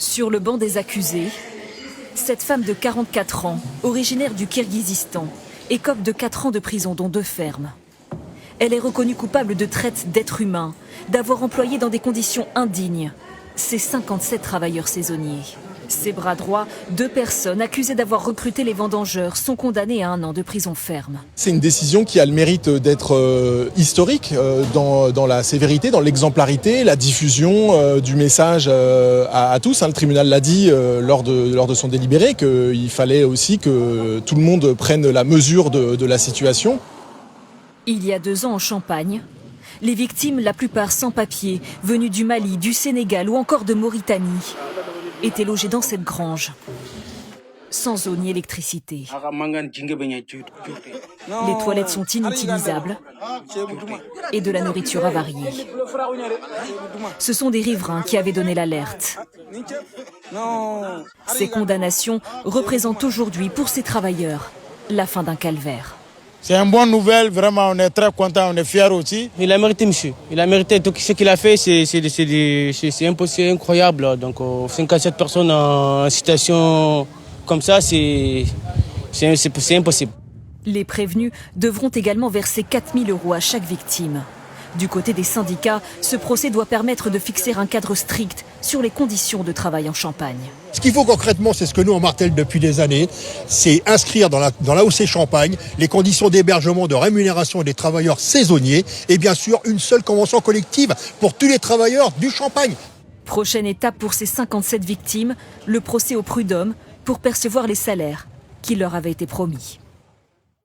Sur le banc des accusés, cette femme de 44 ans, originaire du Kirghizistan, écope de 4 ans de prison, dont 2 fermes. Elle est reconnue coupable de traite d'êtres humains, d'avoir employé dans des conditions indignes ces 57 travailleurs saisonniers. Ses bras droits, 2 personnes accusées d'avoir recruté les vendangeurs, sont condamnées à 1 an de prison ferme. C'est une décision qui a le mérite d'être historique dans la sévérité, dans l'exemplarité, la diffusion du message à tous. Le tribunal l'a dit lors de son délibéré qu'il fallait aussi que tout le monde prenne la mesure de la situation. Il y a 2 ans en Champagne, les victimes, la plupart sans papier, venues du Mali, du Sénégal ou encore de Mauritanie, étaient logées dans cette grange, sans eau ni électricité. Les toilettes sont inutilisables et de la nourriture avariée. Ce sont des riverains qui avaient donné l'alerte. Ces condamnations représentent aujourd'hui pour ces travailleurs la fin d'un calvaire. C'est une bonne nouvelle, vraiment, on est très content, on est fiers aussi. Il a mérité, monsieur. Il a mérité. Donc, ce qu'il a fait, c'est incroyable. Donc, 57 personnes en situation comme ça, c'est impossible. Les prévenus devront également verser 4 000 € à chaque victime. Du côté des syndicats, ce procès doit permettre de fixer un cadre strict sur les conditions de travail en Champagne. Ce qu'il faut concrètement, c'est ce que nous on martèle depuis des années, c'est inscrire dans l'AOC Champagne les conditions d'hébergement, de rémunération des travailleurs saisonniers et bien sûr une seule convention collective pour tous les travailleurs du Champagne. Prochaine étape pour ces 57 victimes, le procès au prud'homme pour percevoir les salaires qui leur avaient été promis.